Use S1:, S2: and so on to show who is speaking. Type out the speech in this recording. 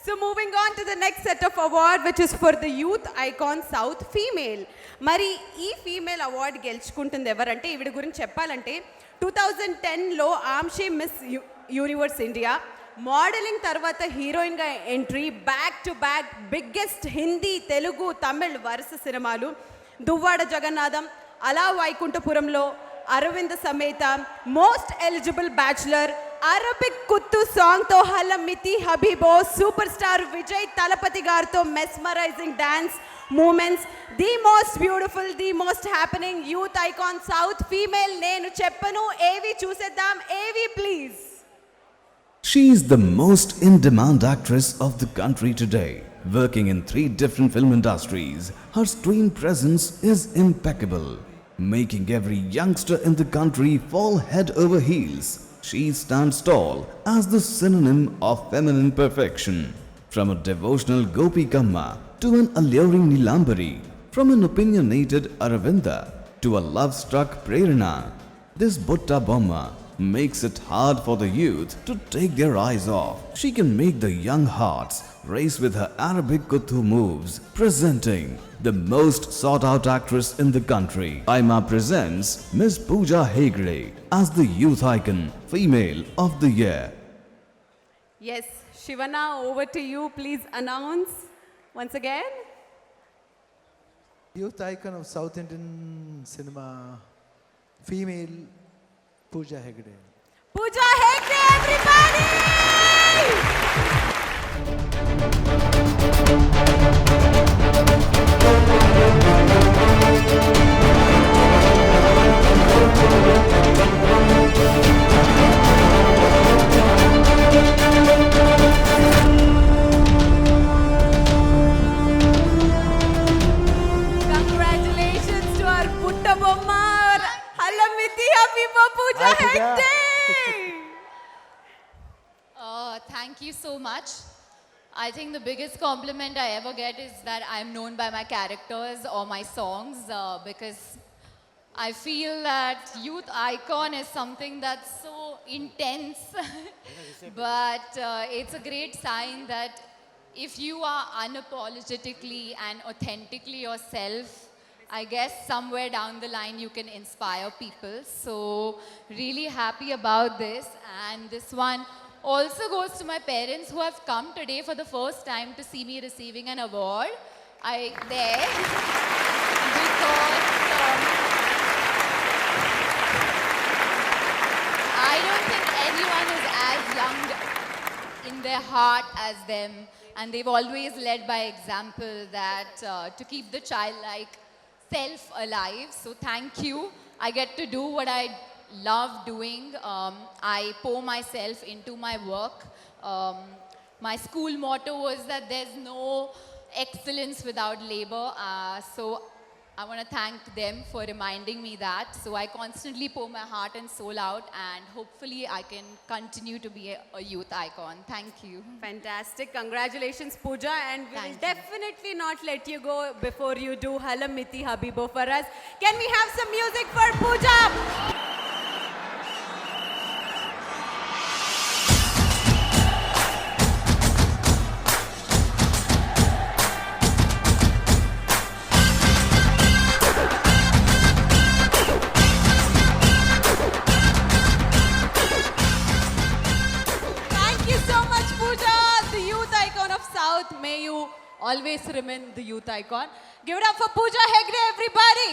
S1: So moving on to the next set of award, which is for the Youth Icon South Female. మరి ఈ female award గెలుచుకుంటుంది ఎవరంటే ఈవిడ గురించి చెప్పాలంటే 2010లో ఆమ్షి మిస్ యూనివర్స్ ఇండియా, మోడలింగ్ తర్వాత హీరోయిన్గా entry, back to back biggest Hindi, Telugu, Tamil వరుస సినిమాలు, Duvvada Jagannatham, Ala Vaikunthapurramuloo, Aravinda Sametha, most eligible bachelor, Arabic Kuthu సాంగ్తో హలమితి హబీబో, సూపర్ స్టార్ విజయ్ తలపతి గారితో mesmerising dance moments, the most beautiful, the most happening youth icon south female. నేను చెప్పను, ఏవి చూసేద్దాం, ఏవి please.
S2: She is the most in-demand actress of the country today. Working in 3 different film industries, her screen presence is impeccable, making every youngster in the country fall head over heels. She stands tall as the synonym of feminine perfection. From a devotional Gopi Kamma to an alluring Nilambari, from an opinionated Aravinda to a love-struck Prerana, this Butta Bomma makes it hard for the youth to take their eyes off. She can make the young hearts race with her Arabic Kuthu moves. Presenting the most sought-out actress in the country, IMA presents Miss Pooja Hegde as the Youth Icon Female of the Year.
S1: Yes, Shivana, over to you. Please announce once again.
S3: Youth icon of South Indian cinema, female Pooja Hegde.
S1: Pooja Hegde, everybody! Congratulations to our Putta Bomma, Halamiti Habiba Pooja
S3: Hi, Pooja.
S1: Hegde!
S4: Thank you so much. I think the biggest compliment I ever get is that I'm known by my characters or my songs because I feel that youth icon is something that's so intense. But it's a great sign that if you are unapologetically and authentically yourself, I guess somewhere down the line you can inspire people. So really happy about this. And this one also goes to my parents who have come today for the first time to see me receiving an award. Because I don't think anyone is as young in their heart as them, and they've always led by example that to keep the childlike self alive. So thank you. I get to do what I love doing. I pour myself into my work. My school motto was that there's no excellence without labor. So I want to thank them for reminding me that. So I constantly pour my heart and soul out, and hopefully I can continue to be a youth icon. Thank you.
S1: Fantastic. Congratulations, Pooja. And we will
S4: Thank you.
S1: definitely not let you go before you do Halamiti Habibo for us. Can we have some music for Pooja? Thank you so much, Pooja, the youth icon of South. May you always remain the youth icon. Give it up for Pooja Hegde, everybody.